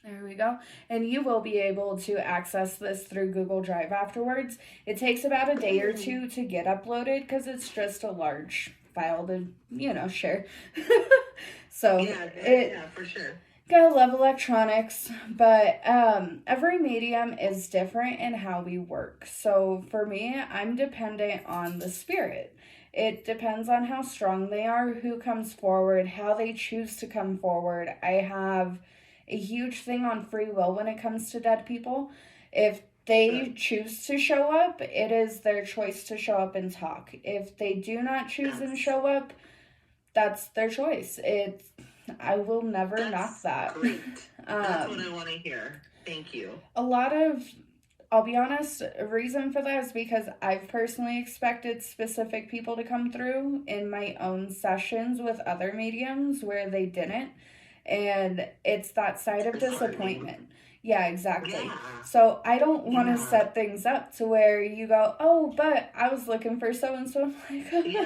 There we go. And you will be able to access this through Google Drive afterwards. It takes about a day or two to get uploaded because it's just a large file to, share. So yeah, for sure. Gotta love electronics, but every medium is different in how we work. So for me, I'm dependent on the spirit. It depends on how strong they are, who comes forward, how they choose to come forward. I have a huge thing on free will when it comes to dead people. If they choose to show up, it is their choice to show up and talk. If they do not choose and show up, that's their choice. I will never knock that. Great. That's what I want to hear. Thank you. I'll be honest, a reason for that is because I've personally expected specific people to come through in my own sessions with other mediums where they didn't. And it's that side of disappointment. Yeah, exactly. Yeah. So I don't want to set things up to where you go, oh, but I was looking for so-and-so. I'm like,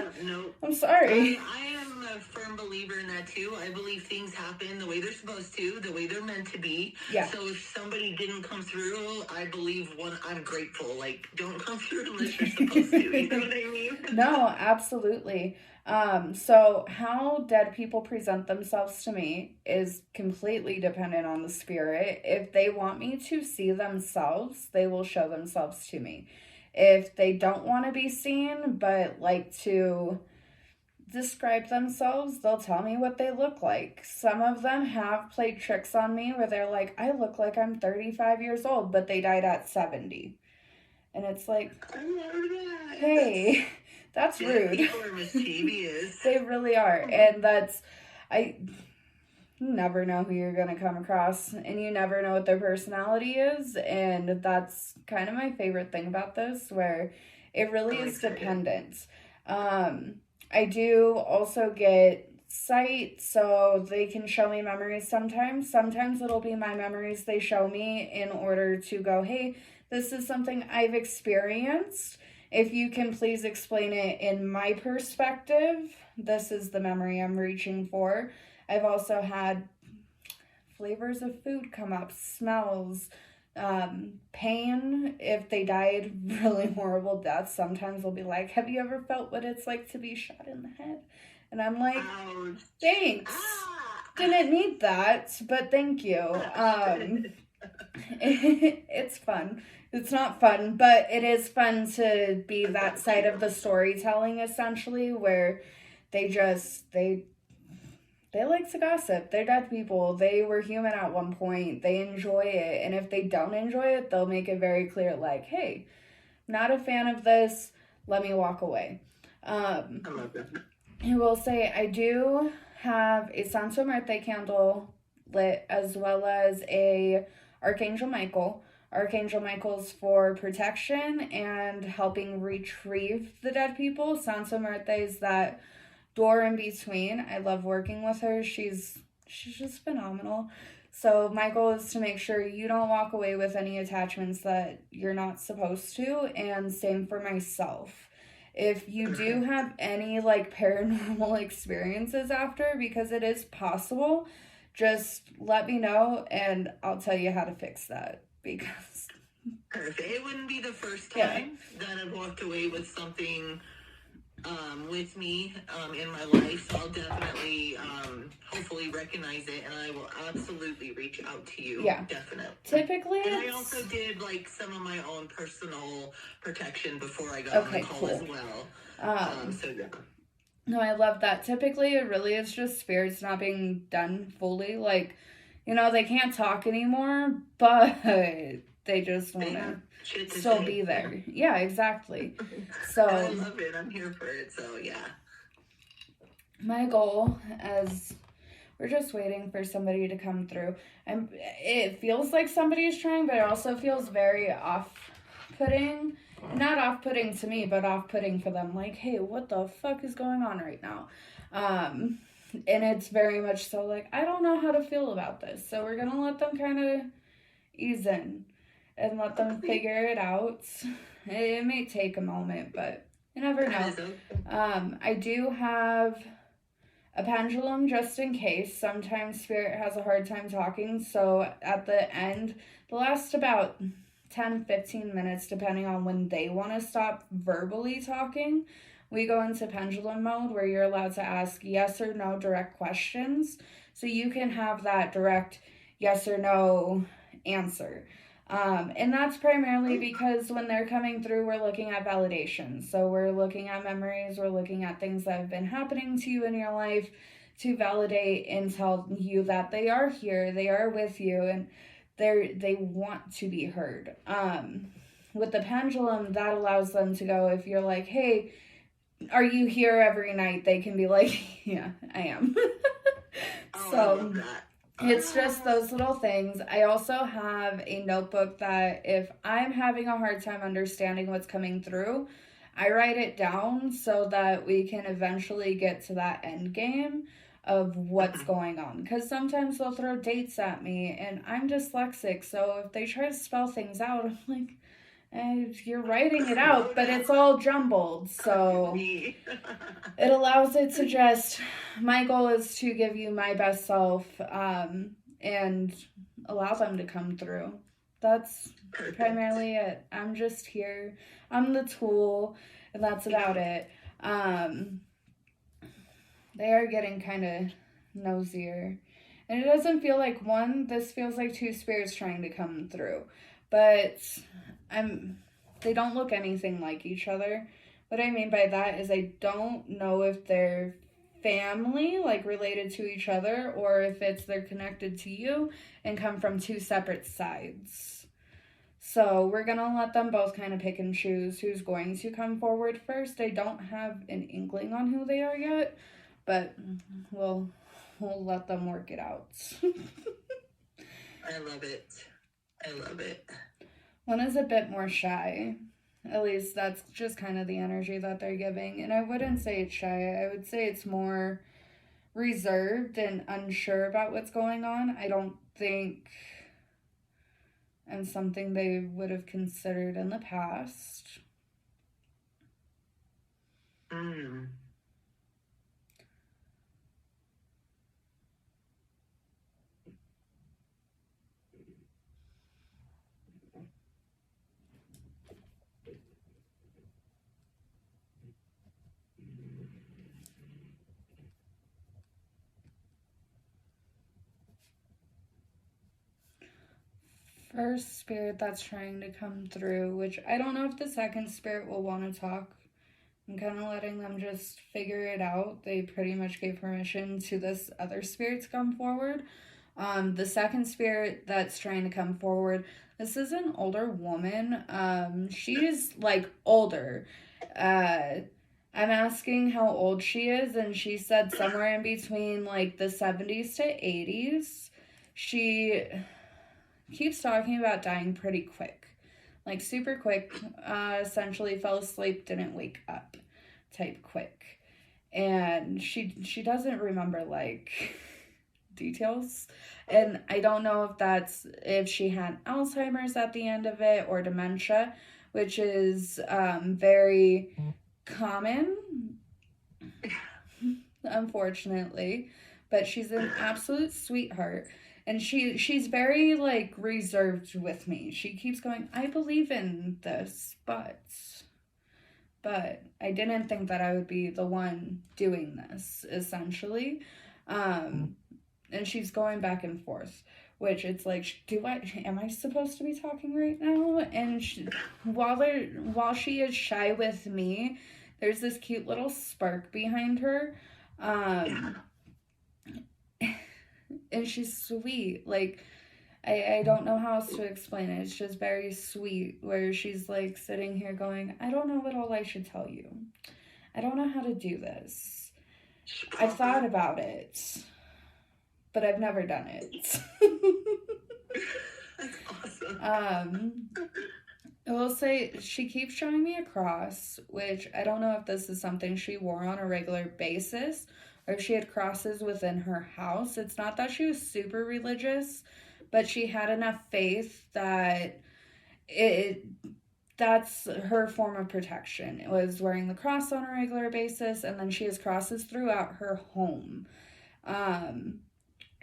I'm sorry. I am a firm believer in that too. I believe things happen the way they're supposed to, the way they're meant to be. Yeah. So if somebody didn't come through, I believe I'm grateful. Like, don't come through unless you're supposed to. You know what I mean? No, absolutely. So how dead people present themselves to me is completely dependent on the spirit. If they want me to see themselves, they will show themselves to me. If they don't want to be seen, but like to describe themselves, they'll tell me what they look like. Some of them have played tricks on me where they're like, I look like I'm 35 years old, but they died at 70. And it's like, hey, that's rude. People are mischievous. They really are. And you never know who you're going to come across, and you never know what their personality is. And that's kind of my favorite thing about this, where it really is dependent. I do also get sight, so they can show me memories sometimes. Sometimes it'll be my memories they show me in order to go, hey, this is something I've experienced. If you can please explain it in my perspective, this is the memory I'm reaching for. I've also had flavors of food come up, smells, pain. If they died really horrible deaths, sometimes they'll be like, have you ever felt what it's like to be shot in the head? And I'm like, thanks. Didn't need that, but thank you. It's fun. It's not fun, but it is fun to be that side of the storytelling, essentially, where they like to gossip. They're dead people. They were human at one point. They enjoy it. And if they don't enjoy it, they'll make it very clear, like, hey, not a fan of this. Let me walk away. I will say I do have a Santo Muerte candle lit, as well as a Archangel Michael. Archangel Michael's for protection and helping retrieve the dead people. Santo Muerte is that door in between. I love working with her. She's just phenomenal. So my goal is to make sure you don't walk away with any attachments that you're not supposed to, and same for myself. If you do have any like paranormal experiences after, because it is possible, just let me know and I'll tell you how to fix that. Because it wouldn't be the first time that I've walked away with something with me in my life. So I'll definitely hopefully recognize it, and I will absolutely reach out to you. Yeah, definitely. Typically, and I also did like some of my own personal protection before I got on the call as well. So yeah. No, I love that. Typically, it really is just spirits not being done fully. Like, they can't talk anymore, but they just want to still be there. Yeah, exactly. So I love it. I'm here for it. So yeah. My goal, as we're just waiting for somebody to come through, and it feels like somebody is trying, but it also feels very off-putting. Not off-putting to me, but off-putting for them. Like, hey, what the fuck is going on right now? And it's very much so like, I don't know how to feel about this. So we're going to let them kind of ease in and let them figure it out. It may take a moment, but you never know. I do have A pendulum, just in case. Sometimes spirit has a hard time talking, so at the end, the last about 10-15 minutes, depending on when they want to stop verbally talking, we go into pendulum mode where you're allowed to ask yes or no direct questions. So you can have that direct yes or no answer. And that's primarily because when they're coming through, we're looking at validation. So we're looking at memories, we're looking at things that have been happening to you in your life to validate and tell you that they are here, they are with you, and they want to be heard. With the pendulum, that allows them to go, if you're like, hey, are you here every night? They can be like, yeah, I am. Oh, I So love that. it's just those little things. I also have a notebook that if I'm having a hard time understanding what's coming through, I write it down so that we can eventually get to that end game of what's going on. Because sometimes they'll throw dates at me, and I'm dyslexic, so if they try to spell things out, I'm like, you're writing it out, but it's all jumbled. So it allows it to just, my goal is to give you my best self, and allow them to come through. That's primarily it. I'm just here. I'm the tool, and that's about it. They are getting kind of nosier. And it doesn't feel like one, this feels like two spirits trying to come through. But they don't look anything like each other. What I mean by that is I don't know if they're family, like related to each other, or if they're connected to you and come from two separate sides. So we're going to let them both kind of pick and choose who's going to come forward first. I don't have an inkling on who they are yet, but we'll let them work it out. I love it. I love it. One is a bit more shy. At least that's just kind of the energy that they're giving. And I wouldn't say it's shy. I would say it's more reserved and unsure about what's going on. I don't think, and something they would have considered in the past. First spirit that's trying to come through, which I don't know if the second spirit will want to talk. I'm kind of letting them just figure it out. They pretty much gave permission to this other spirit to come forward. The second spirit that's trying to come forward, this is an older woman. She's like older. I'm asking how old she is, and she said somewhere in between like the 70s to 80s. She keeps talking about dying pretty quick, like super quick. Essentially fell asleep, didn't wake up type quick. And she doesn't remember like details, and I don't know if she had Alzheimer's at the end of it or dementia, which is very common, unfortunately. But she's an absolute sweetheart. And she's very, like, reserved with me. She keeps going, I believe in this, but I didn't think that I would be the one doing this, essentially. And she's going back and forth, which it's like, am I supposed to be talking right now? And while she is shy with me, there's this cute little spark behind her. And she's sweet. Like, I don't know how else to explain it. It's just very sweet, where she's like sitting here going, I don't know what all I should tell you. I don't know how to do this. I've thought about it, but I've never done it. That's awesome. I will say she keeps showing me a cross, which I don't know if this is something she wore on a regular basis, or if she had crosses within her house. It's not that she was super religious, but she had enough faith that the that's her form of protection. It was wearing the cross on a regular basis, and then she has crosses throughout her home.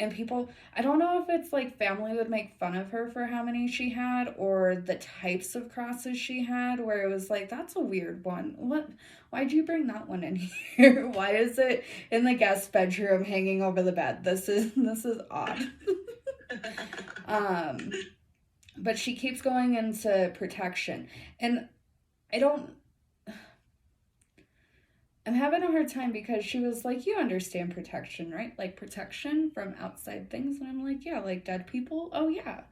And people, I don't know if it's like family would make fun of her for how many she had, or the types of crosses she had, where it was like, that's a weird one. Why'd you bring that one in here? Why is it in the guest bedroom hanging over the bed? This is odd. But she keeps going into protection. And I'm having a hard time because she was like, you understand protection, right? Like protection from outside things. And I'm like, yeah, like dead people. Oh yeah,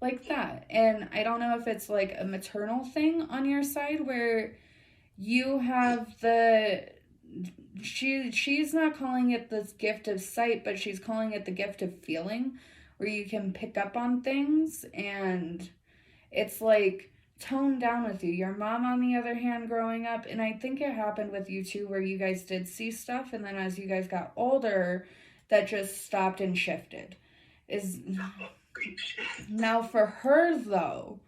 like that. And I don't know if it's like a maternal thing on your side where you have she's not calling it this gift of sight, but she's calling it the gift of feeling, where you can pick up on things, and it's like toned down with you. Your mom, on the other hand, growing up, and I think it happened with you too, where you guys did see stuff, and then as you guys got older, that just stopped and shifted. Now for her though,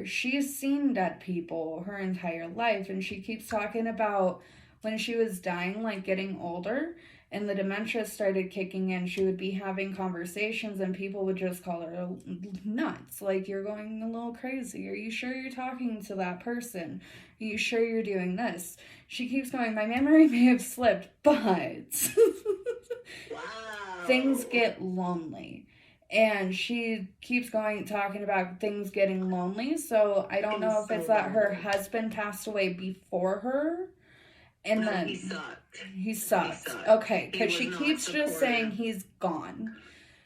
she's seen dead people her entire life, and she keeps talking about when she was dying, like getting older, and the dementia started kicking in, she would be having conversations and people would just call her nuts. Like, you're going a little crazy. Are you sure you're talking to that person? Are you sure you're doing this? She keeps going, my memory may have slipped, but wow. Things get lonely. And she keeps going, talking about things getting lonely. So I don't know if it's that her husband passed away before her. And no, then he sucked. Okay, because she keeps just saying he's gone.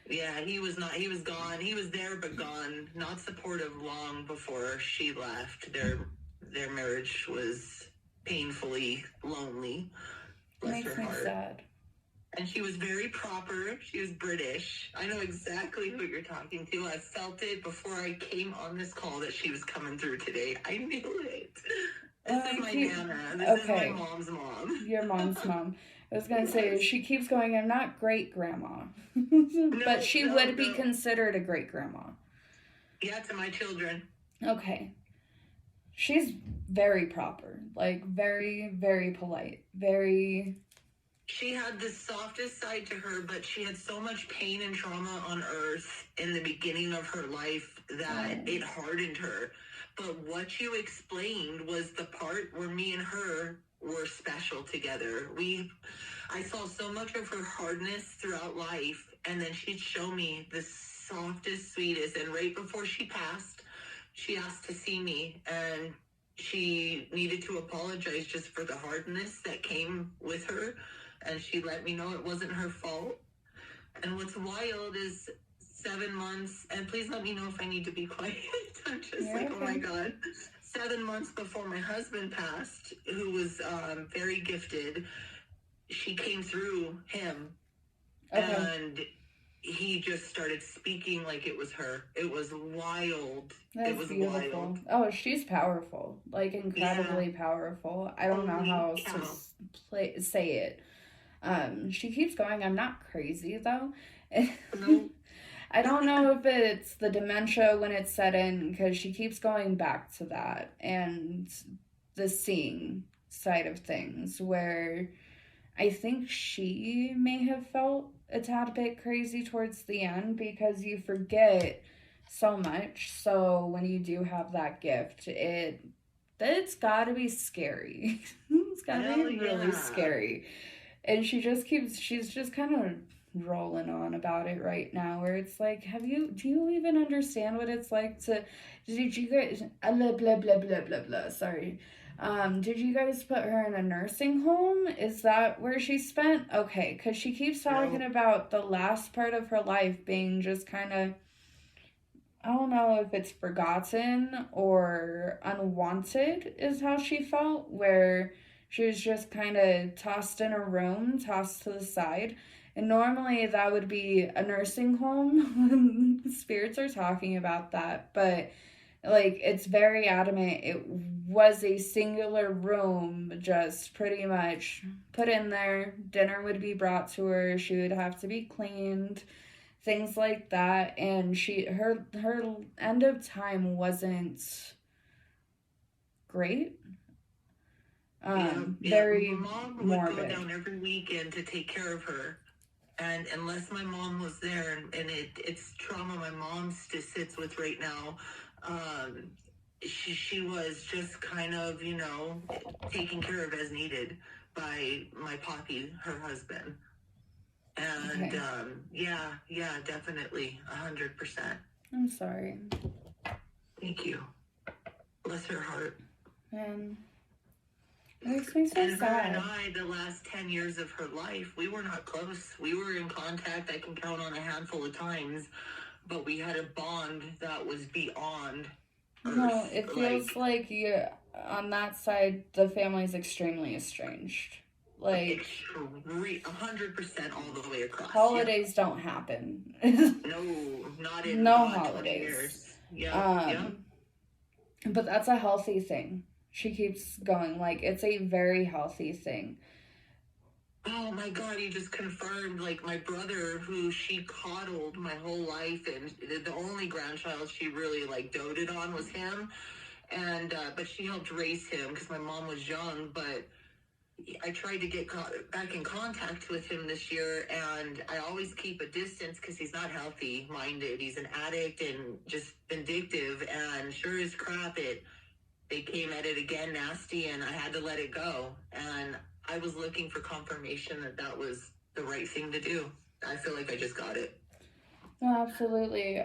Yeah, he was gone. He was there but gone. Not supportive long before she left. Their marriage was painfully lonely. Bless her heart. Sad. And she was very proper. She was British. I know exactly who you're talking to. I felt it before I came on this call that she was coming through today. I knew it. This is my Nana. This is my mom's mom. Your mom's mom. I was going to say, she keeps going, I'm not great-grandma. But she would be considered a great-grandma. Yeah, to my children. Okay. She's very proper. Like, very, very polite. Very... She had the softest side to her, but she had so much pain and trauma on Earth in the beginning of her life that it hardened her. But what you explained was the part where me and her were special together. I saw so much of her hardness throughout life, and then she'd show me the softest, sweetest. And right before she passed, she asked to see me, and she needed to apologize just for the hardness that came with her. And she let me know it wasn't her fault. And what's wild is 7 months, and please let me know if I need to be quiet. I'm just oh my God. 7 months before my husband passed, who was very gifted, she came through him. Okay. And he just started speaking like it was her. It was wild. It was beautiful. Wild. Oh, she's powerful. Like, incredibly powerful. I don't know how else to say it. She keeps going, I'm not crazy, though. No. I don't know if it's the dementia when it's set in, because she keeps going back to that, and the seeing side of things, where I think she may have felt a tad bit crazy towards the end, because you forget so much. So when you do have that gift, it's gotta be scary. It's gotta be really scary. And she's just kind of rolling on about it right now, where it's like, do you even understand what it's like to, did you guys, blah, blah, blah, blah, blah, blah, sorry. Did you guys put her in a nursing home? Is that where she spent? Okay, because she keeps talking about the last part of her life being just kind of, I don't know if it's forgotten or unwanted is how she felt, where she was just kind of tossed in a room, tossed to the side. And normally that would be a nursing home. Spirits are talking about that. But, like, it's very adamant. It was a singular room, just pretty much put in there. Dinner would be brought to her. She would have to be cleaned. Things like that. And her end of time wasn't great. Yeah. Very Mom would morbid. go down every weekend to take care of her. And unless my mom was there, and it's trauma my mom sits with right now, she was just kind of, taken care of as needed by my poppy, her husband. And Okay. yeah, definitely, 100%. I'm sorry. Thank you. Bless her heart. And it makes me so And sad. her and I, the last 10 years of her life, we were not close. We were in contact, I can count on a handful of times, but we had a bond that was beyond Earth. No, it feels like you, on that side, the family's extremely estranged. Like 100% all the way across. Holidays don't happen. No, not in no God, holidays. 20 years. Yeah. But that's a healthy thing. She keeps going, like, it's a very healthy thing. Oh my God, you just confirmed, like, my brother, who she coddled my whole life, and the only grandchild she really, like, doted on was him, and, but she helped raise him, because my mom was young, but I tried to get back in contact with him this year, and I always keep a distance, because he's not healthy-minded. He's an addict and just vindictive, and sure as crap, they came at it again nasty, and I had to let it go, and I was looking for confirmation that was the right thing to do. I feel like I just got it. No, absolutely.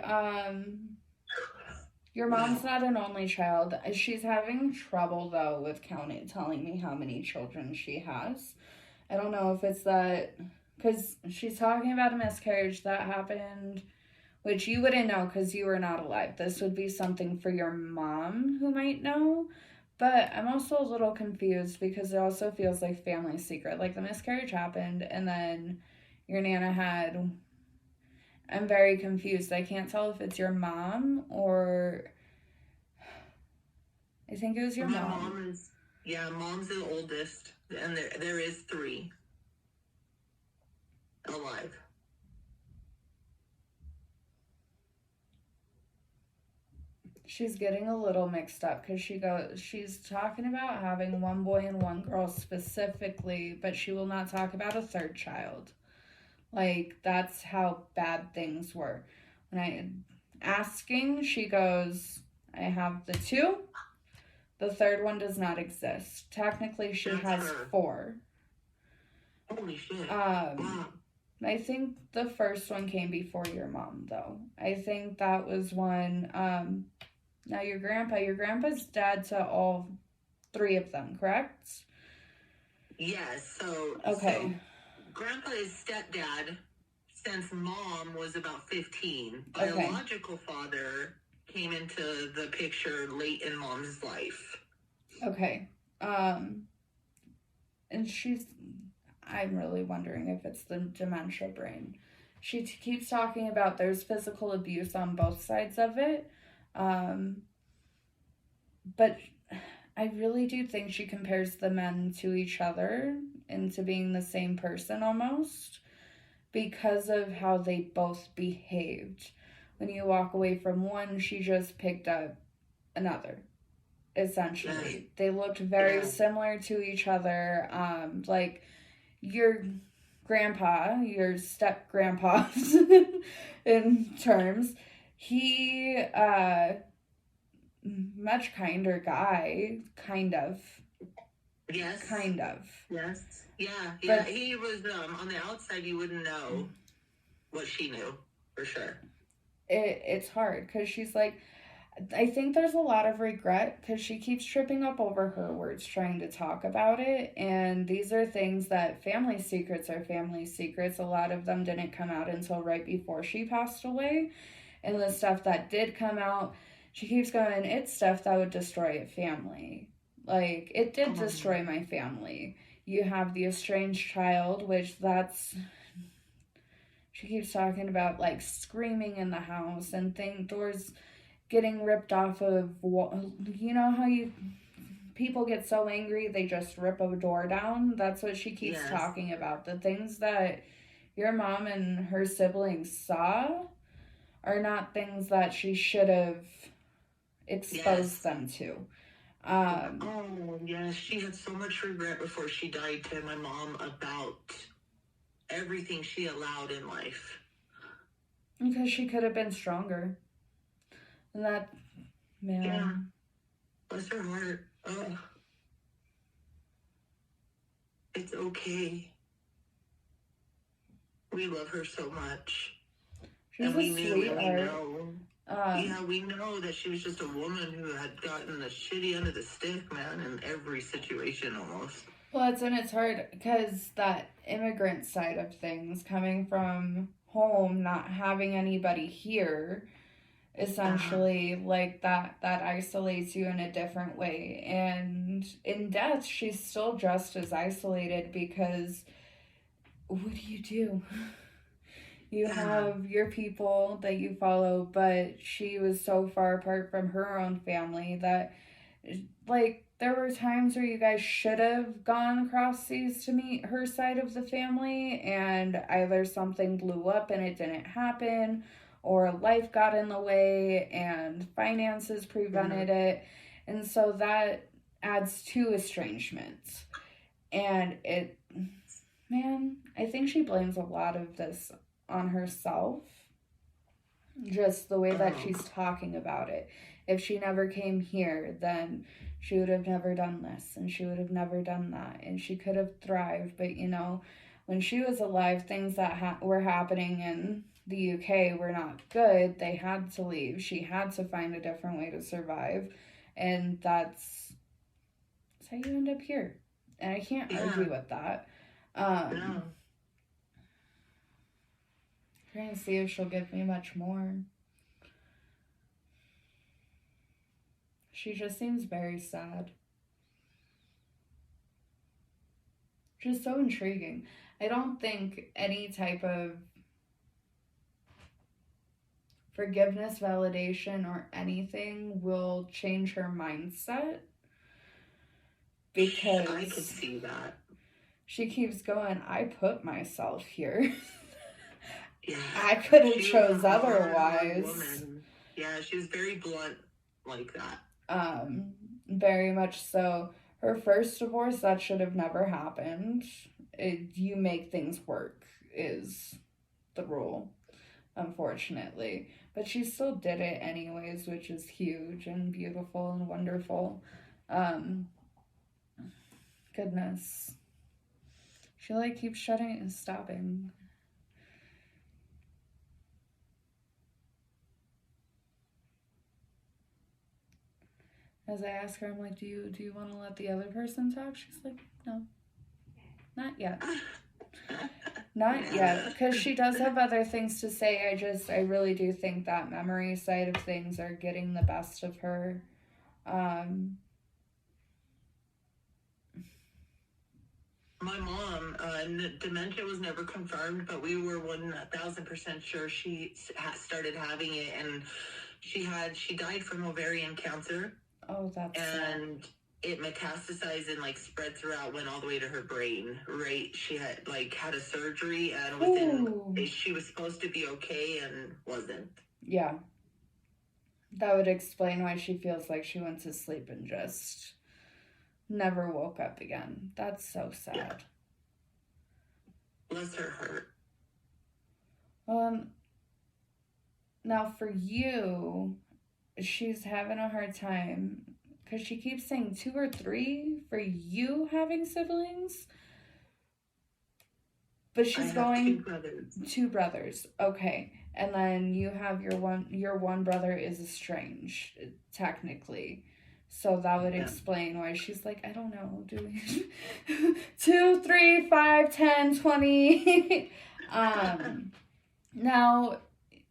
Your mom's not an only child. She's having trouble, though, with telling me how many children she has. I don't know if it's that, because she's talking about a miscarriage that happened, which you wouldn't know because you were not alive. This would be something for your mom who might know. But I'm also a little confused because it also feels like family secret. Like the miscarriage happened and then your Nana had... I'm very confused. I can't tell if it's your mom or... I think it was your mom. Mom's the oldest. And there is 3 alive. She's getting a little mixed up because she's talking about having 1 boy and 1 girl specifically, but she will not talk about a 3rd child. Like, that's how bad things were. When I asking, she goes, I have the 2. The 3rd one does not exist. Technically, she has 4. Holy shit. I think the first one came before your mom, though. I think that was one... Now, your grandpa's dad to all 3 of them, correct? Yes, so... Okay. So Grandpa is stepdad since Mom was about 15. Okay. Biological father came into the picture late in Mom's life. Okay. And I'm really wondering if it's the dementia brain. She keeps talking about there's physical abuse on both sides of it. But I really do think she compares the men to each other into being the same person almost because of how they both behaved. When you walk away from one, she just picked up another, essentially. They looked very similar to each other. Like your grandpa, your step-grandpa in terms, he, much kinder guy, kind of. Yes. Kind of. Yes. Yeah. But he was, on the outside, you wouldn't know what she knew, for sure. It's hard, because she's like, I think there's a lot of regret, because she keeps tripping up over her words trying to talk about it, and these are things that family secrets are family secrets. A lot of them didn't come out until right before she passed away, and the stuff that did come out, she keeps going, it's stuff that would destroy a family. Like, it did destroy my family. You have the estranged child, which she keeps talking about, like, screaming in the house and doors getting ripped off of, you know how people get so angry they just rip a door down? That's what she keeps talking about. The things that your mom and her siblings saw are not things that she should have exposed them to. Oh, yes. She had so much regret before she died to my mom about everything she allowed in life. Because she could have been stronger. And that, man. Yeah. Bless her heart. Oh. It's okay. We love her so much. She's and a we knew and we sweetheart. know. We know that she was just a woman who had gotten the shitty end of the stick, man, in every situation almost. Well, it's hard because that immigrant side of things, coming from home, not having anybody here, essentially, like that isolates you in a different way. And in death, she's still just as isolated because what do you do? You have your people that you follow, but she was so far apart from her own family that, like, there were times where you guys should have gone across seas to meet her side of the family, and either something blew up and it didn't happen, or life got in the way and finances prevented it. And so that adds to estrangements. And I think she blames a lot of this on herself, just the way that she's talking about it. If she never came here, then she would have never done this and she would have never done that and she could have thrived. But when she was alive, things that were happening in the UK were not good. They had to leave. She had to find a different way to survive, and that's how you end up here. And I can't argue with that. No. Trying to see if she'll give me much more. She just seems very sad. Just so intriguing. I don't think any type of forgiveness, validation, or anything will change her mindset. Because I could see that. She keeps going, I put myself here. Yeah. I could have chose otherwise. Yeah, she was very blunt like that. Very much so. Her first divorce, that should have never happened. You make things work is the rule, unfortunately. But she still did it anyways, which is huge and beautiful and wonderful. Goodness. She keeps shutting and stopping. As I ask her, I'm like, do you want to let the other person talk? She's like, no, not yet. Not yet, because she does have other things to say. I really do think that memory side of things are getting the best of her. My mom, dementia was never confirmed, but we were 1,000% sure she started having it, and she died from ovarian cancer. Oh, that's and sad. It metastasized and spread throughout, went all the way to her brain. Right, she had had a surgery, and she was supposed to be okay and wasn't. Yeah, that would explain why she feels like she went to sleep and just never woke up again. That's so sad. Yeah. Bless her heart. Now for you, she's having a hard time because she keeps saying 2 or 3 for you having siblings. But she's going 2 brothers. Okay. And then you have your one brother is estranged, technically. So that would explain why she's like, I don't know, do we 2, 3, 5, 10, 20. Now,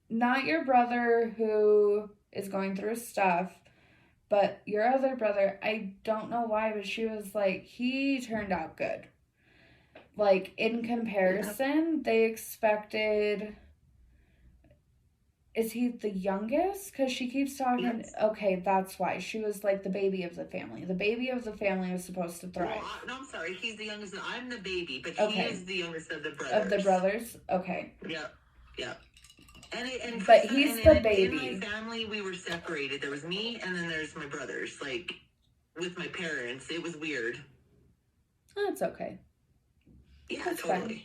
not your brother who is going through stuff, but your other brother, I don't know why, but she was like, he turned out good. In comparison, they expected... Is he the youngest? Because she keeps talking... Yes. Okay, that's why. She was the baby of the family. The baby of the family is supposed to thrive. Well, no, I'm sorry. He's the youngest. I'm the baby, but he is the youngest of the brothers. Of the brothers? Okay. Yep. But he's the baby. In my family, we were separated. There was me, and then there's my brothers. with my parents. It was weird. That's okay. Yeah, That's totally. fine.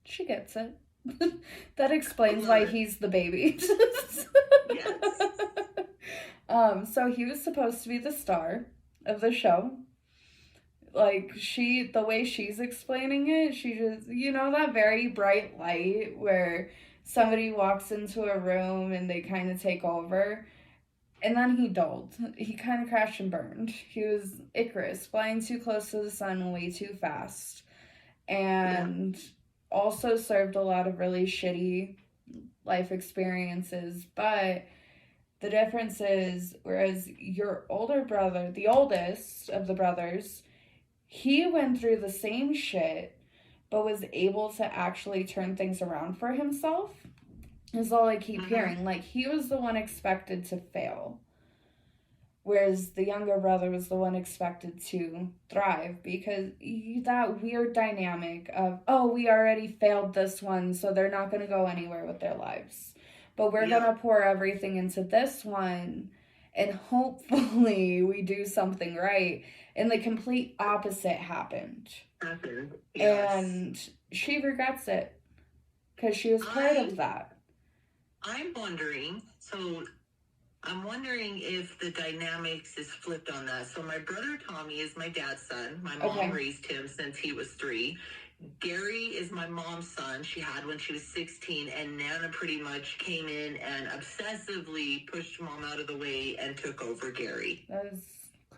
She gets it. That explains why he's the baby. Yes. So he was supposed to be the star of the show. Like, the way she's explaining it, she just, that very bright light where somebody walks into a room and they kind of take over. And then he dulled. He kind of crashed and burned. He was Icarus, flying too close to the sun way too fast. And also served a lot of really shitty life experiences. But the difference is, whereas your older brother, the oldest of the brothers, he went through the same shit, but was able to actually turn things around for himself, is all I keep hearing. Like, he was the one expected to fail, whereas the younger brother was the one expected to thrive, because that weird dynamic of, oh, we already failed this one, so they're not going to go anywhere with their lives. But we're going to pour everything into this one, and hopefully we do something right. And the complete opposite happened. Yes. And she regrets it, because she was part of that. I'm wondering if the dynamics is flipped on that. So my brother Tommy is my dad's son. My mom raised him since he was 3. Gary is my mom's son. She had when she was 16, and Nana pretty much came in and obsessively pushed mom out of the way and took over Gary. That was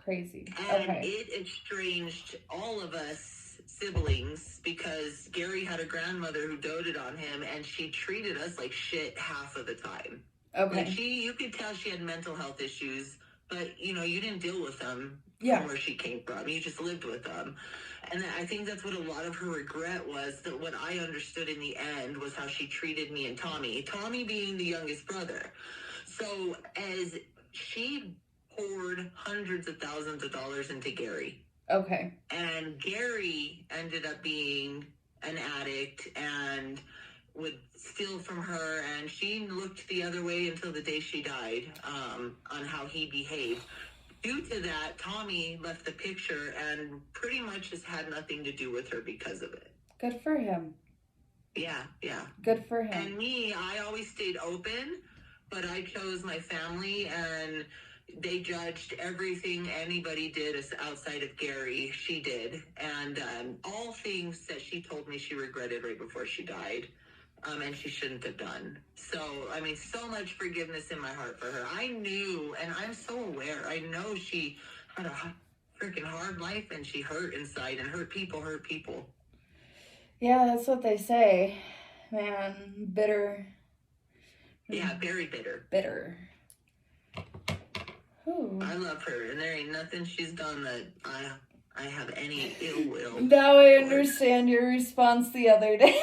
crazy. And it estranged all of us siblings, because Gary had a grandmother who doted on him, and she treated us like shit half of the time. Okay. Like, you could tell she had mental health issues, but, you didn't deal with them from where she came from. You just lived with them. And I think that's what a lot of her regret was, that what I understood in the end was how she treated me and Tommy. Tommy being the youngest brother. So as she poured hundreds of thousands of dollars into Gary. Okay. And Gary ended up being an addict and would steal from her, and she looked the other way until the day she died, on how he behaved. Due to that, Tommy left the picture and pretty much has had nothing to do with her because of it. Good for him. Yeah. Good for him. And me, I always stayed open, but I chose my family, and they judged everything anybody did outside of Gary. She did. And all things that she told me she regretted right before she died. And she shouldn't have done. So, so much forgiveness in my heart for her. I knew, and I'm so aware, I know she had a freaking hard life, and she hurt inside, and hurt people. Yeah, that's what they say. Man, bitter. Yeah, very bitter. Bitter. Ooh. I love her, and there ain't nothing she's done that I have any ill will. Now I understand your response the other day.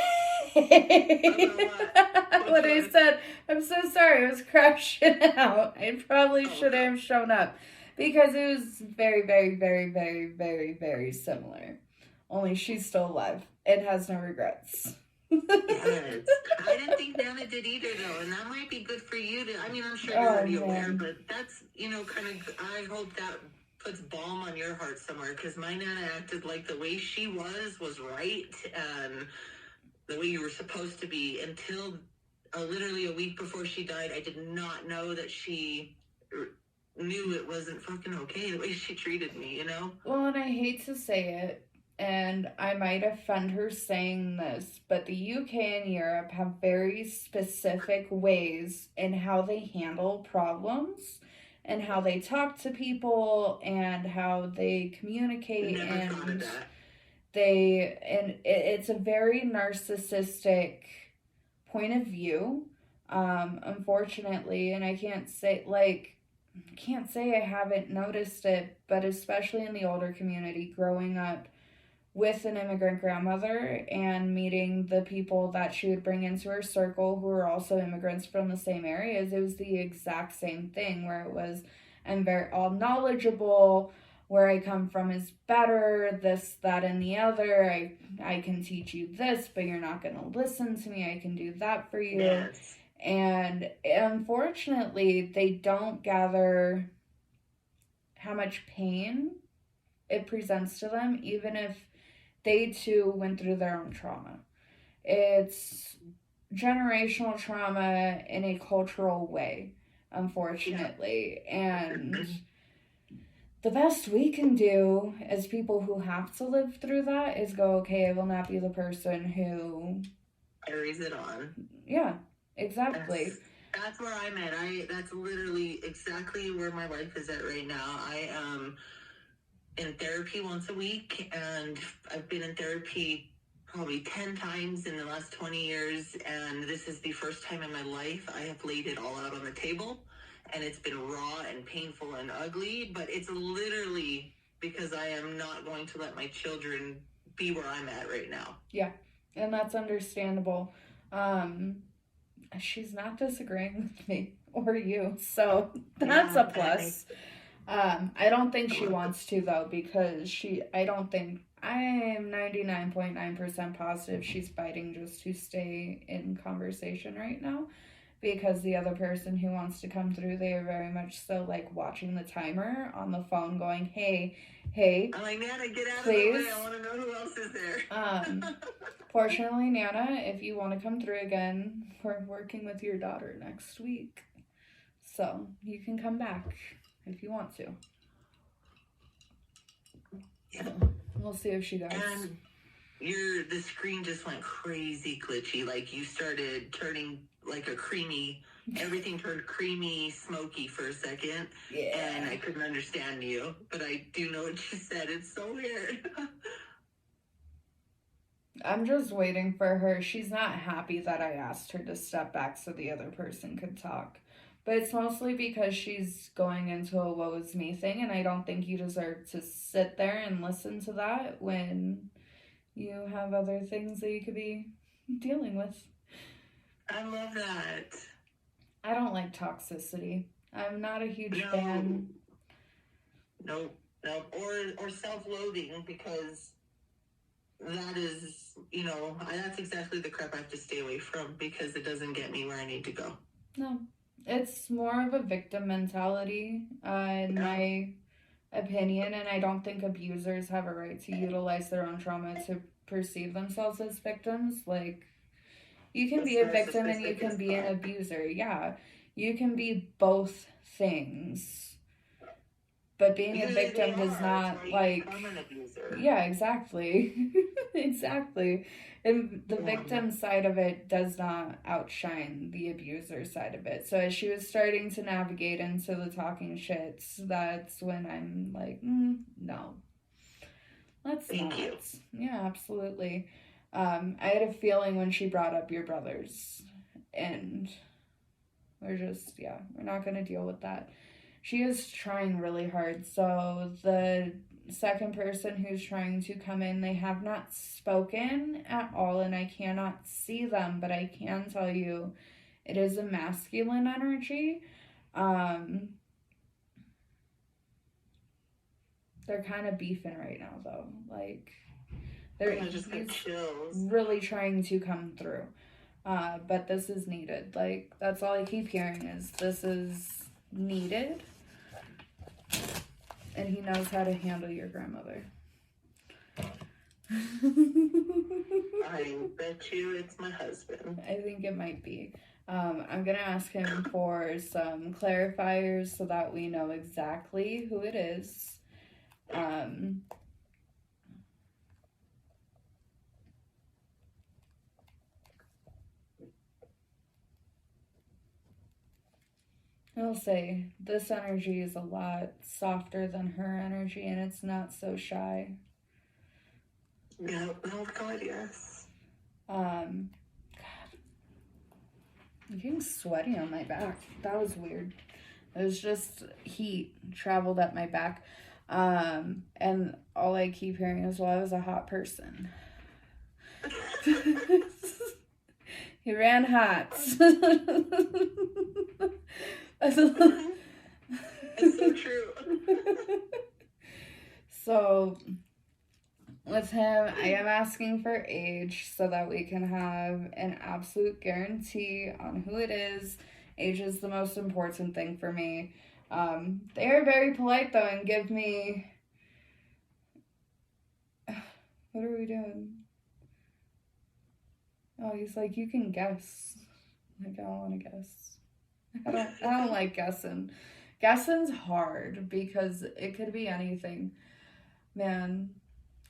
What I said, I'm so sorry, I was crashing out. I probably shouldn't have shown up, because it was very, very, very, very, very, very similar. Only she's still alive and has no regrets. Yes. I didn't think Nana did either, though, and that might be good for you to, I'm sure you're already aware, but that's, I hope that puts balm on your heart somewhere, because my Nana acted like the way she was right, and the way you were supposed to be, until literally a week before she died. I did not know that she knew it wasn't fucking okay the way she treated me, Well, and I hate to say it, and I might offend her saying this, but the UK and Europe have very specific ways in how they handle problems, and how they talk to people, and how they communicate, and it's a very narcissistic point of view, unfortunately, and I can't say I haven't noticed it, but especially in the older community, growing up with an immigrant grandmother and meeting the people that she would bring into her circle who were also immigrants from the same areas, it was the exact same thing, where it was, I'm very all knowledgeable, where I come from is better, this, that, and the other. I can teach you this, but you're not going to listen to me. I can do that for you. Yes. And unfortunately, they don't gather how much pain it presents to them, even if they too went through their own trauma. It's generational trauma in a cultural way, unfortunately. And the best we can do as people who have to live through that is go, okay, I will not be the person who carries it on. Yeah, exactly. That's where I'm at. That's literally exactly where my life is at right now. I am in therapy once a week, and I've been in therapy probably 10 times in the last 20 years, and this is the first time in my life I have laid it all out on the table, and it's been raw and painful and ugly, but it's literally because I am not going to let my children be where I'm at right now. Yeah, and that's understandable. She's not disagreeing with me or you, so that's a plus. I don't think she wants to, though, because I am 99.9% positive she's fighting just to stay in conversation right now, because the other person who wants to come through, they are very much so like watching the timer on the phone going, hey. I'm like, Nana, get out please. Of the way. I want to know who else is there. Fortunately, Nana, if you want to come through again, we're working with your daughter next week. So you can come back if you want to. Yeah. We'll see if she goes. And the screen just went crazy glitchy. Like you started turning like everything turned creamy, smoky for a second. Yeah. And I couldn't understand you, but I do know what you said. It's so weird. I'm just waiting for her. She's not happy that I asked her to step back so the other person could talk. But it's mostly because she's going into a woe is me thing, and I don't think you deserve to sit there and listen to that when you have other things that you could be dealing with. I love that. I don't like toxicity. I'm not a huge fan. Nope. Or self-loathing, because that is, that's exactly the crap I have to stay away from, because it doesn't get me where I need to go. No. It's more of a victim mentality, in my opinion, and I don't think abusers have a right to utilize their own trauma to perceive themselves as victims. Like, you can be a victim and you can be an abuser. Yeah, you can be both things. But being a victim does not, like... I'm an abuser. Yeah, exactly. Exactly. And the victim side of it does not outshine the abuser side of it. So as she was starting to navigate into the talking shits, that's when I'm like, no. Let's not. Thank you. Yeah, absolutely. I had a feeling when she brought up your brothers. And we're not going to deal with that. She is trying really hard. So the second person who's trying to come in, they have not spoken at all, and I cannot see them, but I can tell you it is a masculine energy. They're kind of beefing right now, though. Like, they're just got chills. Really trying to come through. But this is needed. Like, that's all I keep hearing is this is needed. And he knows how to handle your grandmother. I bet you it's my husband. I think it might be. I'm going to ask him for some clarifiers so that we know exactly who it is. I'll say this energy is a lot softer than her energy, and it's not so shy. Yeah, oh God, yes. God. I'm getting sweaty on my back. That was weird. It was just heat traveled up my back. And all I keep hearing is, well, I was a hot person. He ran hot. It's so true. So, with him, I am asking for age so that we can have an absolute guarantee on who it is. Age is the most important thing for me. They are very polite, though, and give me What are we doing? Oh, he's like, you can guess. Like, I don't want to guess. I don't like guessing. Guessing's hard because it could be anything. Man,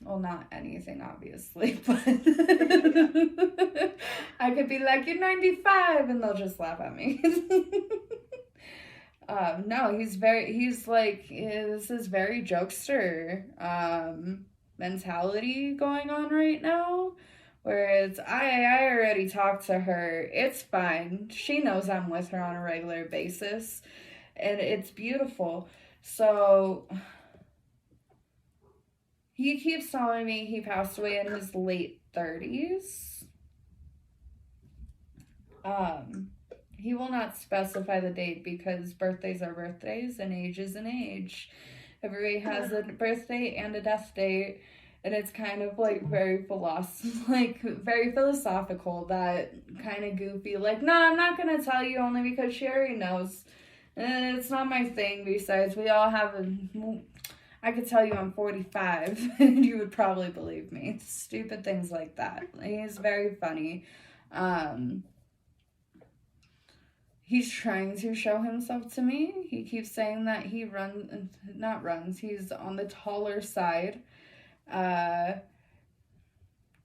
well, not anything, obviously, but I could be like, you're 95, and they'll just laugh at me. No, he's like, this is very jokester mentality going on right now. Whereas I already talked to her. It's fine. She knows I'm with her on a regular basis. And it's beautiful. So he keeps telling me he passed away in his late 30s. He will not specify the date because birthdays are birthdays and age is an age. Everybody has a birthday and a death date. And it's kind of like very very philosophical, that kind of goofy, like, no, I'm not going to tell you only because she already knows. And it's not my thing. Besides, we all have I could tell you I'm 45 and you would probably believe me. Stupid things like that. He's very funny. He's trying to show himself to me. He keeps saying that he he's on the taller side.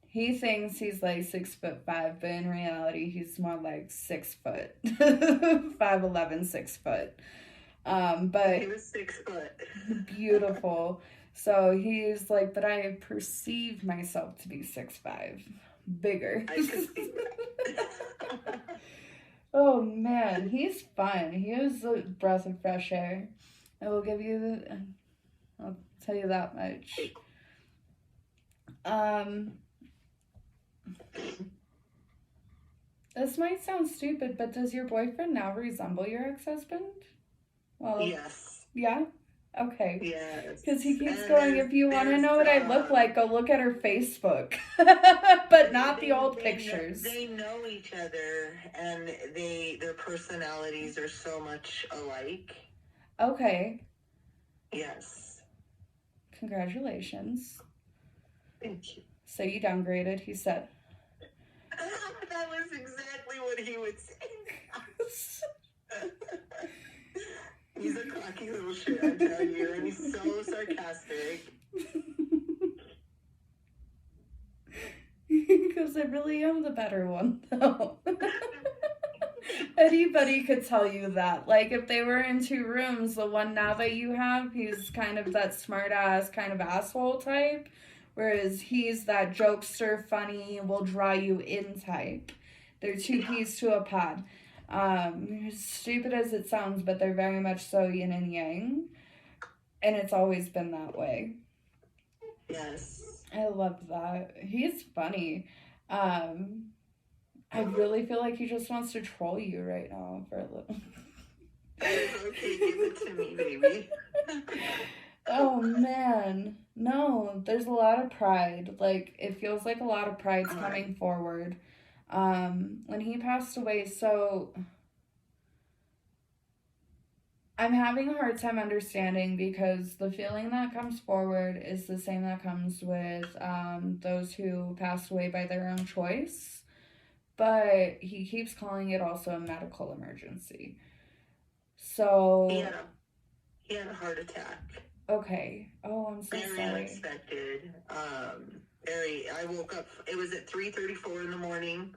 He thinks he's like 6'5", but in reality, he's more like 6 foot, 5'11", 6 foot. But he was 6 foot. Beautiful. So he's like, but I perceive myself to be 6'5", bigger. I could see that. Oh man, he's fun. He is a breath of fresh air. I'll tell you that much. This might sound stupid, but does your boyfriend now resemble your ex-husband? Well, yes. Yeah? Okay. Yes. Because he keeps going, if you want to know what I look like, go look at her Facebook. But not the old pictures. They know each other, and their personalities are so much alike. Okay. Yes. Congratulations. Thank you. So you downgraded, he said. That was exactly what he would say. He's a cocky little shit, I tell you, and he's so sarcastic. Because I really am the better one, though. Anybody could tell you that. Like, if they were in 2 rooms, the one now that you have, he's kind of that smart-ass kind of asshole type. Whereas he's that jokester, funny, will draw you in type. They're 2 peas to a pod. Stupid as it sounds, but they're very much so yin and yang. And it's always been that way. Yes. I love that. He's funny. I really feel like he just wants to troll you right now for a little. It's okay, give it to me, baby. Oh, man. No, there's a lot of pride. Like, it feels like a lot of pride's coming forward. When he passed away, so I'm having a hard time understanding because the feeling that comes forward is the same that comes with those who passed away by their own choice. But he keeps calling it also a medical emergency. So he had a heart attack. Okay. Oh, I'm so very sorry. Unexpected. I woke up, it was at 3:34 in the morning.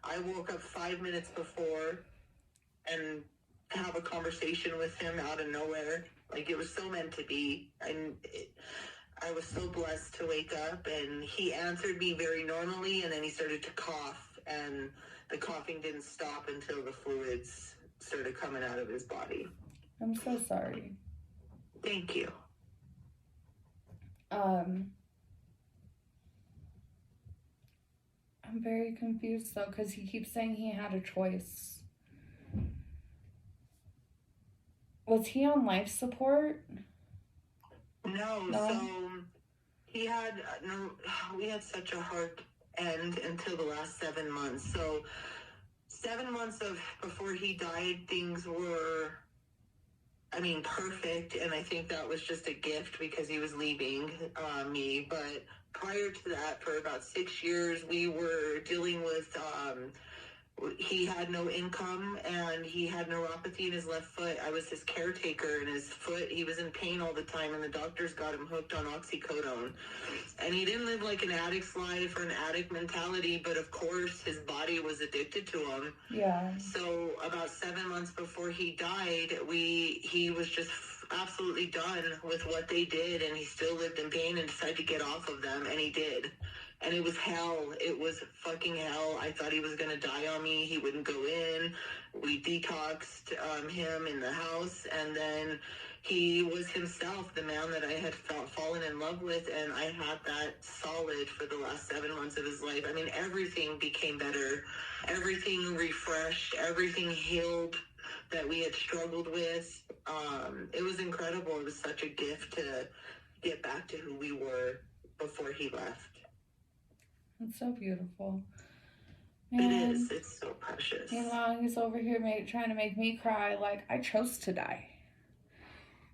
I woke up 5 minutes before and have a conversation with him out of nowhere. Like, it was so meant to be. I was so blessed to wake up, and he answered me very normally, and then he started to cough, and the coughing didn't stop until the fluids started coming out of his body. I'm so sorry. Thank you. I'm very confused, though, because he keeps saying he had a choice. Was he on life support? No. So we had such a hard end until the last 7 months. So 7 months before he died, things were, perfect. And I think that was just a gift because he was leaving me. But prior to that, for about 6 years, we were dealing with, he had no income and he had neuropathy in his left foot. I was his caretaker, and his foot, he was in pain all the time, and the doctors got him hooked on oxycodone. And he didn't live like an addict's life or an addict mentality, but of course his body was addicted to him. Yeah. So about 7 months before he died, he was just absolutely done with what they did, and he still lived in pain and decided to get off of them, and he did. And it was hell. It was fucking hell. I thought he was going to die on me. He wouldn't go in. We detoxed him in the house. And then he was himself, the man that I had fallen in love with. And I had that solid for the last 7 months of his life. I mean, everything became better. Everything refreshed. Everything healed that we had struggled with. It was incredible. It was such a gift to get back to who we were before he left. It's so beautiful. Man, it is. It's so precious. Meanwhile, he's over here trying to make me cry like I chose to die.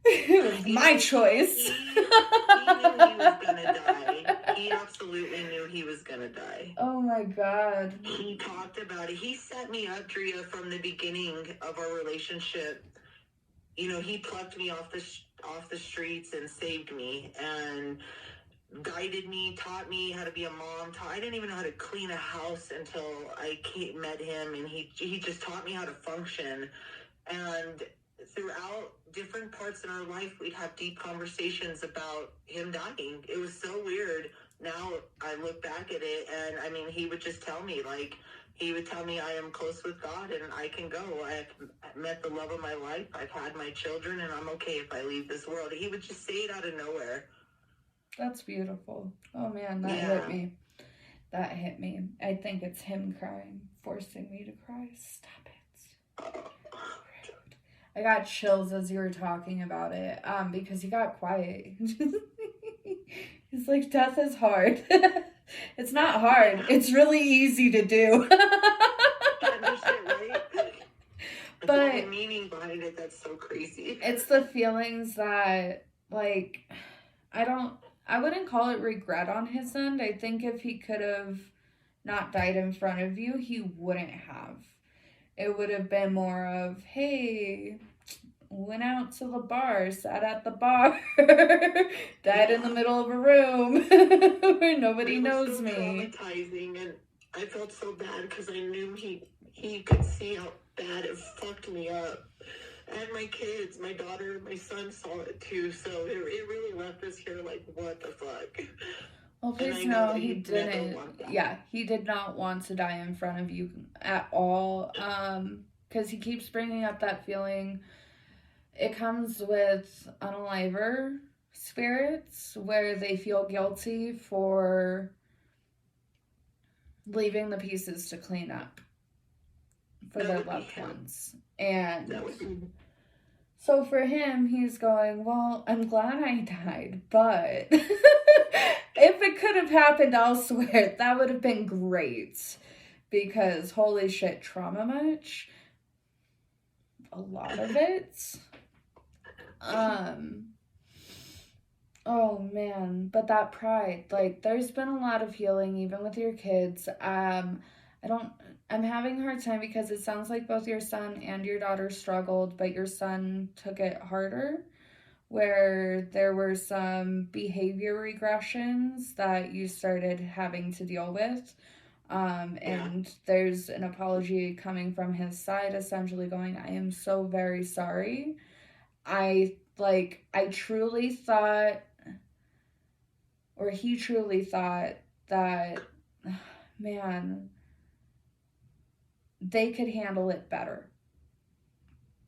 It was my choice. He knew he was going to die. He absolutely knew he was going to die. Oh my God. He talked about it. He set me up, Drea, from the beginning of our relationship. You know, he plucked me off the streets and saved me, and guided me, taught me how to be a mom. I didn't even know how to clean a house until I met him, and he just taught me how to function. And throughout different parts in our life, we'd have deep conversations about him dying. It was so weird. Now I look back at it, and I mean, he would just tell me, like, he would tell me I am close with God and I can go. I've met the love of my life. I've had my children, and I'm okay if I leave this world. He would just say it out of nowhere. That's beautiful. Oh man, that hit me. That hit me. I think it's him crying, forcing me to cry. Stop it. I got chills as you were talking about it, because he got quiet. He's like, death is hard. It's not hard. It's really easy to do. But the meaning behind it, that's so crazy. It's the feelings that, like, I wouldn't call it regret on his end. I think if he could have not died in front of you, he wouldn't have. It would have been more of, hey, went out to the bar, sat at the bar, died in the middle of a room where nobody knows me. Traumatizing, and I felt so bad because I knew he could see how bad it fucked me up. And my kids, my daughter, my son saw it too, so it really left us here like, what the fuck? Well, please know he didn't. Yeah, he did not want to die in front of you at all. Because he keeps bringing up that feeling. It comes with unaliver spirits where they feel guilty for leaving the pieces to clean up for their loved ones. And so for him, he's going, well, I'm glad I died, but if it could have happened elsewhere, that would have been great. Because holy shit, trauma much? A lot of it. Oh man, but that pride, like, there's been a lot of healing even with your kids. I'm having a hard time because it sounds like both your son and your daughter struggled, but your son took it harder, where there were some behavior regressions that you started having to deal with. And there's an apology coming from his side, essentially going, I am so very sorry. I truly thought, or he truly thought that, man, they could handle it better.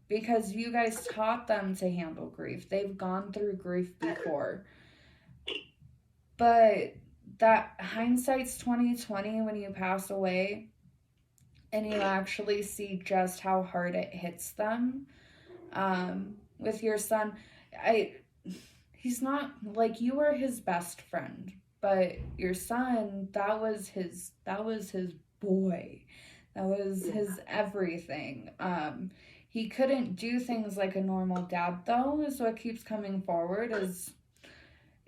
Because you guys taught them to handle grief. They've gone through grief before. But that hindsight's 20/20 when you pass away and you actually see just how hard it hits them. With your son, he's not, like, you were his best friend, but your son, that was his boy. That was his everything. He couldn't do things like a normal dad, though, is what keeps coming forward, is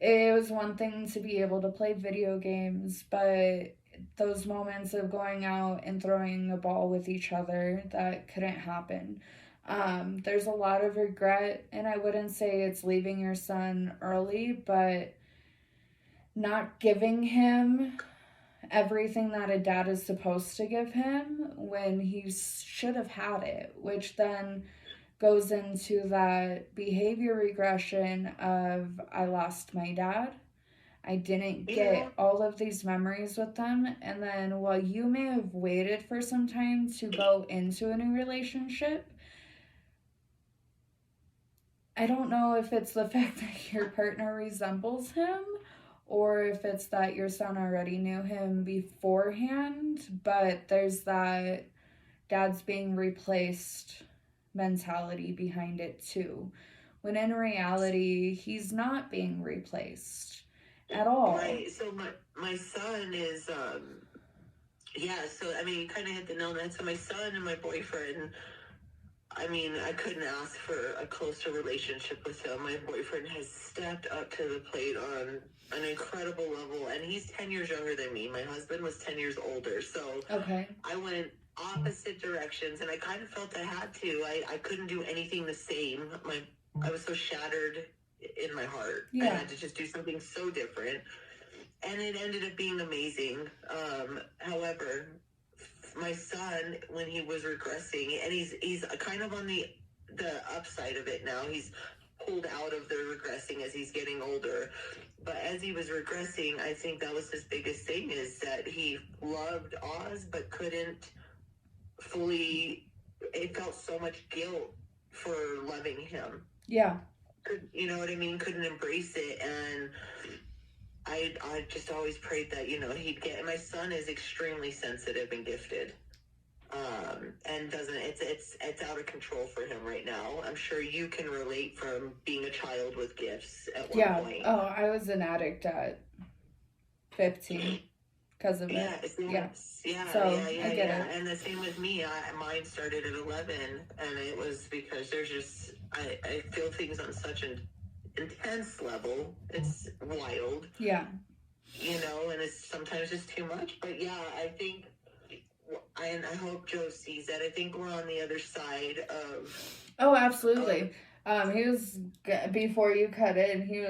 it was one thing to be able to play video games, but those moments of going out and throwing a ball with each other, that couldn't happen. There's a lot of regret, and I wouldn't say it's leaving your son early, but not giving him everything that a dad is supposed to give him when he should have had it, which then goes into that behavior regression of I lost my dad. I didn't get all of these memories with them. And then while you may have waited for some time to go into a new relationship, I don't know if it's the fact that your partner resembles him or if it's that your son already knew him beforehand, but there's that dad's being replaced mentality behind it too. When in reality, he's not being replaced at all. Right. So my son is so I mean you kinda hit the nail on the head. So my son and my boyfriend, I mean, I couldn't ask for a closer relationship with him. My boyfriend has stepped up to the plate on an incredible level, and he's 10 years younger than me. My husband was 10 years older, so I went opposite directions, and I kind of felt I had to. I couldn't do anything the same. I was so shattered in my heart. I had to just do something so different, and it ended up being amazing. However, my son, when he was regressing, and he's kind of on the upside of it now. He's pulled out of the regressing as he's getting older. But as he was regressing, I think that was his biggest thing, is that he loved Oz but couldn't fully, it felt so much guilt for loving him. Yeah. You know what I mean? Couldn't embrace it. And I just always prayed that, he'd get, my son is extremely sensitive and gifted. And it's out of control for him right now. I'm sure you can relate from being a child with gifts at one point. Oh, I was an addict at 15 because of it. I get it. And the same with me. Mine started at 11, and it was because there's just, I feel things on such an intense level. It's wild. Yeah. And it's sometimes just too much. But yeah, I think, and I hope Joe sees that. I think we're on the other side of... Oh, absolutely. He was, before you cut in, he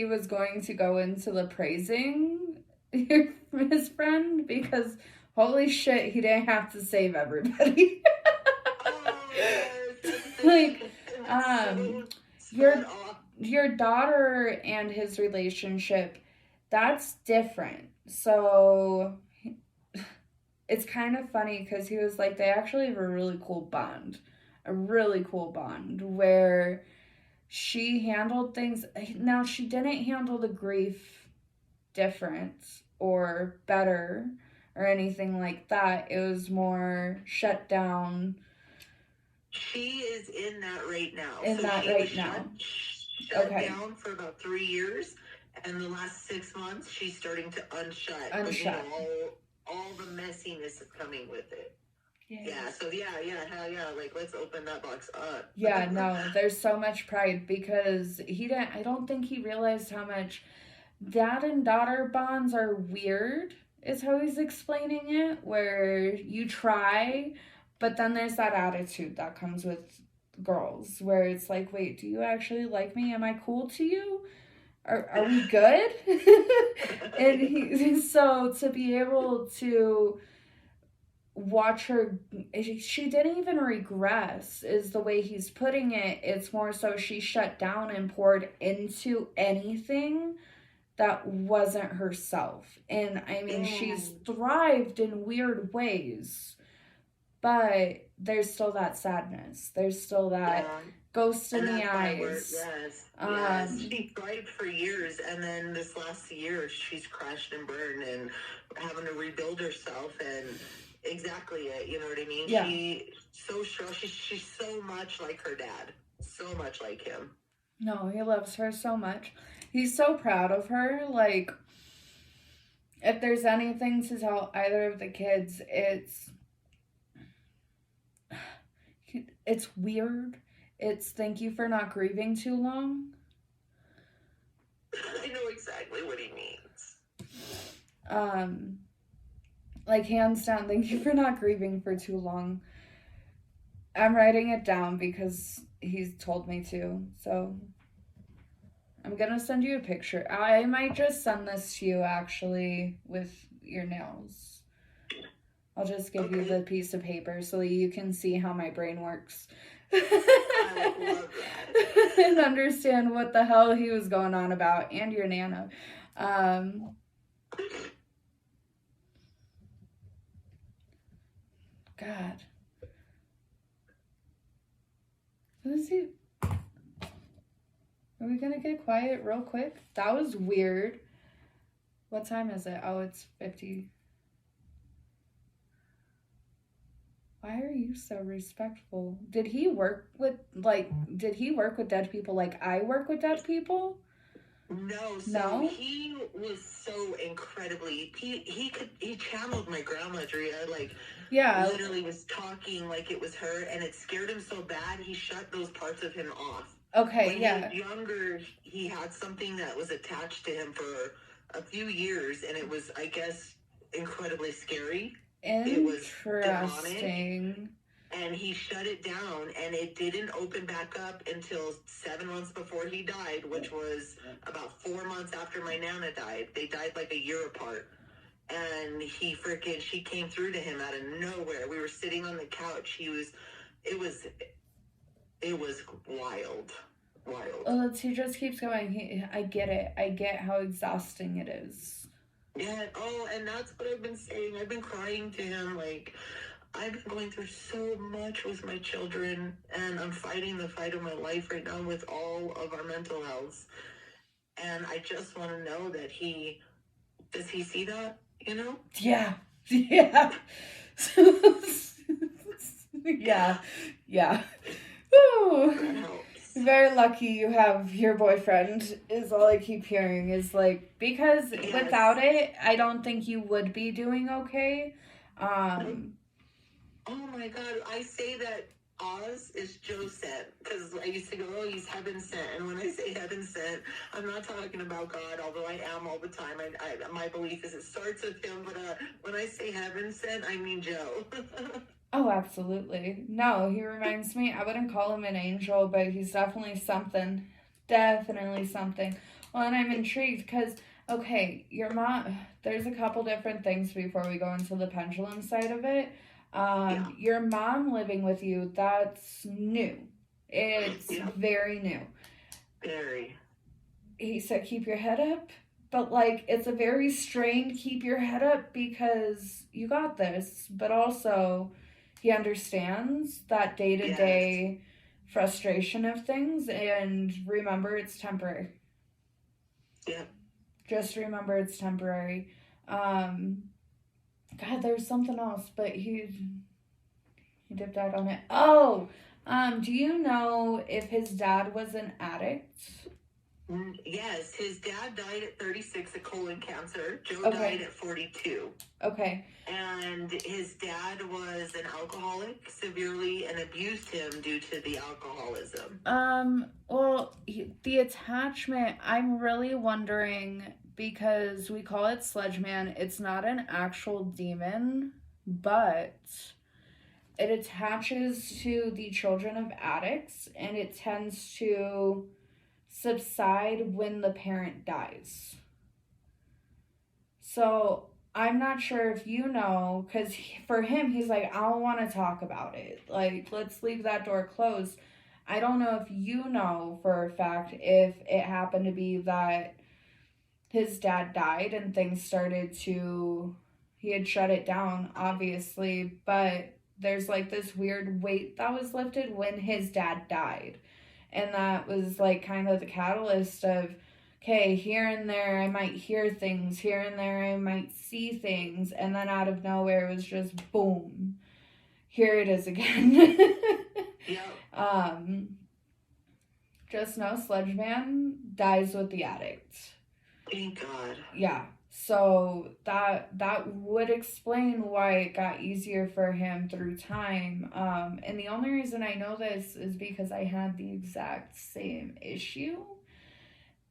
was going to go into the praising his friend because holy shit, he didn't have to save everybody. Your daughter and his relationship, that's different. So it's kind of funny because he was like, they actually have a really cool bond where she handled things. Now, she didn't handle the grief different or better or anything like that. It was more shut down. She is in that right now. Shut down for about 3 years, and the last 6 months she's starting to unshut. But, all the messiness is coming with it. Hell yeah, like, let's open that box up. Yeah, no, there's so much pride because I don't think he realized how much dad and daughter bonds are weird, is how he's explaining it, where you try, but then there's that attitude that comes with girls, where it's like, wait, do you actually like me? Am I cool to you? Are we good? And so to be able to watch her, she didn't even regress, is the way he's putting it. It's more so she shut down and poured into anything that wasn't herself. And I mean, she's thrived in weird ways, but there's still that sadness. There's still that ghost in the eyes. Yes. She thrived for years, and then this last year she's crashed and burned and having to rebuild herself, and exactly it, you know what I mean? Yeah. She's so strong. She's so much like her dad. So much like him. No, he loves her so much. He's so proud of her. Like, if there's anything to tell either of the kids, it's weird. It's thank you for not grieving too long. I know exactly what he means. Like, hands down, thank you for not grieving for too long. I'm writing it down because he's told me to, so I'm gonna send you a picture. I might just send this to you, actually, with your nails. I'll just give you the piece of paper so that you can see how my brain works. I love that. And understand what the hell he was going on about, and your Nana. God. Who is he? Are we gonna get quiet real quick? That was weird. What time is it? Oh, it's 50. Why are you so respectful? Did he work with dead people like I work with dead people? No, he was so incredibly, he channeled my grandma, Drea, literally was talking like it was her, and it scared him so bad, he shut those parts of him off. Okay, when he was younger, he had something that was attached to him for a few years, and it was, I guess, incredibly scary. It was demonic, and he shut it down, and it didn't open back up until 7 months before he died, which was about 4 months after my Nana died. They died like a year apart, and she came through to him out of nowhere. We were sitting on the couch. It was wild. Oh, he just keeps going. I get it. I get how exhausting it is. Yeah. Oh, and that's what I've been saying. I've been crying to him. Like, I've been going through so much with my children, and I'm fighting the fight of my life right now with all of our mental health. And I just want to know that does he see that, you know? Yeah. Yeah. Yeah. Ooh. Very lucky you have your boyfriend, is all I keep hearing, is like, because without it, I don't think you would be doing okay. Oh my God, I say that Oz is Joe sent, because I used to go, oh, he's heaven sent, and when I say heaven sent, I'm not talking about God, although I am all the time. My belief is it starts with him, but when I say heaven sent, I mean Joe. Oh, absolutely. No, he reminds me, I wouldn't call him an angel, but he's definitely something. Definitely something. Well, and I'm intrigued because, okay, your mom, there's a couple different things before we go into the pendulum side of it. Your mom living with you, that's new. It's very new. Very. He said, keep your head up. But, like, it's a very strained keep your head up because you got this. But also, he understands that day-to-day frustration of things. And remember, it's temporary. Yeah. Just remember it's temporary. God, there's something else, but he dipped out on it. Oh, do you know if his dad was an addict? Yes, his dad died at 36 of colon cancer. Joe died at 42. Okay. And his dad was an alcoholic severely and abused him due to the alcoholism. Well, the attachment, I'm really wondering, because we call it Sludge Man. It's not an actual demon, but it attaches to the children of addicts, and it tends to subside when the parent dies. So I'm not sure if you know, because for him, he's like, I don't want to talk about it. Like, let's leave that door closed. I don't know if you know for a fact if it happened to be that his dad died and things started to, he had shut it down, obviously, but there's like this weird weight that was lifted when his dad died. And that was like kind of the catalyst of, okay, here and there I might hear things, here and there I might see things, and then out of nowhere it was just boom. Here it is again. Just know Sludge Man dies with the addict. Thank God. Yeah. So that would explain why it got easier for him through time. And the only reason I know this is because I had the exact same issue.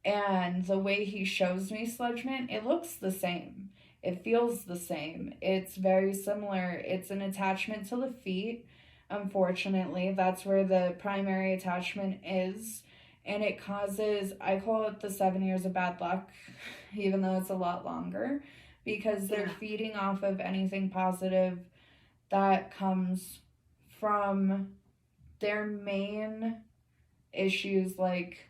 And the way he shows me Sludgement, it looks the same. It feels the same. It's very similar. It's an attachment to the feet. Unfortunately, that's where the primary attachment is. And it causes, I call it the 7 years of bad luck, even though it's a lot longer, because they're feeding off of anything positive that comes from their main issues. Like,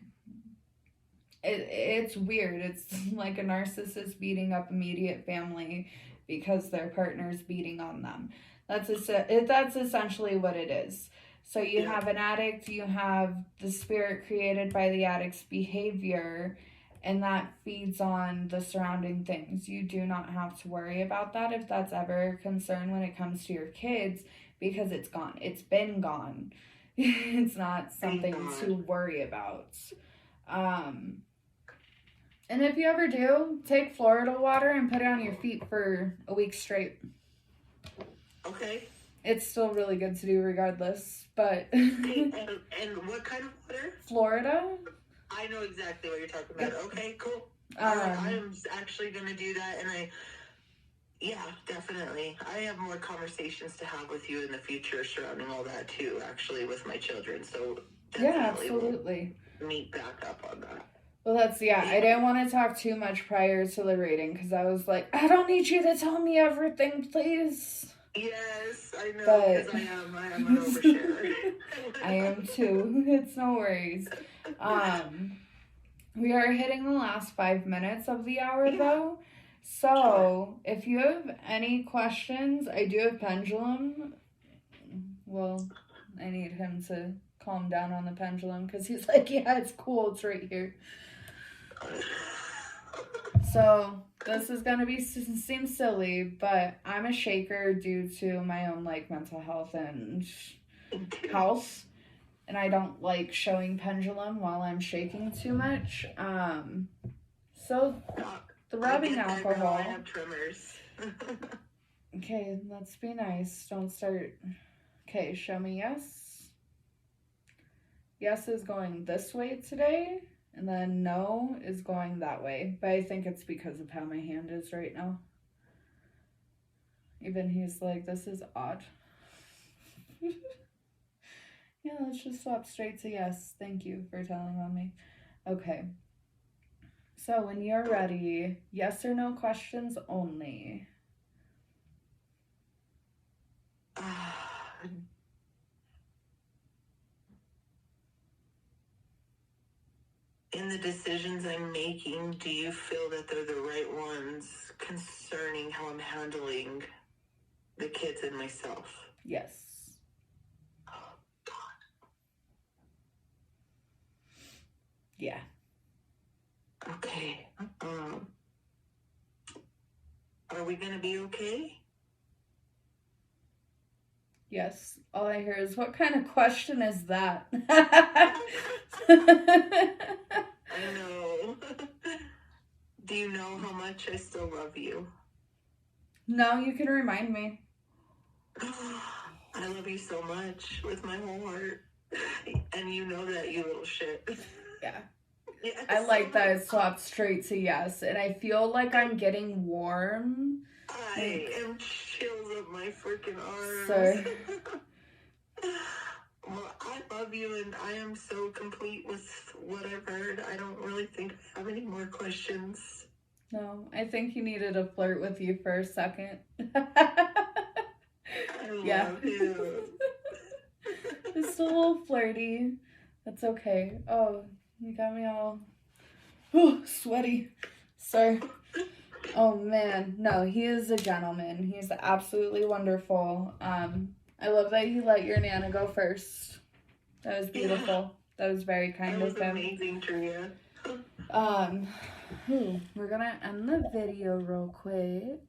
it's weird. It's like a narcissist beating up immediate family because their partner's beating on them. That's essentially what it is. So you have an addict, you have the spirit created by the addict's behavior, and that feeds on the surrounding things. You do not have to worry about that if that's ever a concern when it comes to your kids, because it's gone. It's been gone. It's not something to worry about. And if you ever do, take Florida water and put it on your feet for a week straight. Okay. It's still really good to do regardless, but... and what kind of water? Florida. I know exactly what you're talking about. Okay, cool. I'm actually going to do that, and definitely. I have more conversations to have with you in the future surrounding all that, too, actually, with my children, so definitely absolutely. We'll meet back up on that. Well, I didn't want to talk too much prior to the reading, because I was like, I don't need you to tell me everything, please. Yes, I know, because I am an oversharer. I am too. It's no worries. We are hitting the last 5 minutes of the hour, though. So, if you have any questions, I do have Pendulum. Well, I need him to calm down on the pendulum, because he's like, yeah, it's cool, it's right here. So, this is going to seem silly, but I'm a shaker due to my own, mental health and health. And I don't like showing pendulum while I'm shaking too much. So, the rubbing alcohol... I have tremors. Okay, let's be nice. Don't start... Okay, show me yes. Yes is going this way today. And then no is going that way. But I think it's because of how my hand is right now. Even he's like, this is odd. Yeah, let's just swap straight to yes. Thank you for telling on me. Okay. So when you're ready, yes or no questions only. In the decisions I'm making, do you feel that they're the right ones concerning how I'm handling the kids and myself? Yes. Oh, God. Yeah. Okay. Are we going to be okay? Yes. All I hear is, what kind of question is that? I know. Do you know how much I still love you? No, you can remind me. I love you so much with my whole heart. And you know that, you little shit. Yeah. Yes. I like that it swapped straight to yes. And I feel like I'm getting warm. I am chills up my freaking arms. So... Well, I love you, and I am so complete with what I've heard. I don't really think I have any more questions. No, I think he needed to flirt with you for a second. I love you. Just a little flirty. That's okay. Oh, you got me all sweaty. Sorry. Oh, man. No, he is a gentleman. He's absolutely wonderful. I love that you let your Nana go first. That was beautiful. Yeah. That was very kind of him. That was amazing, Tria. We're gonna end the video real quick.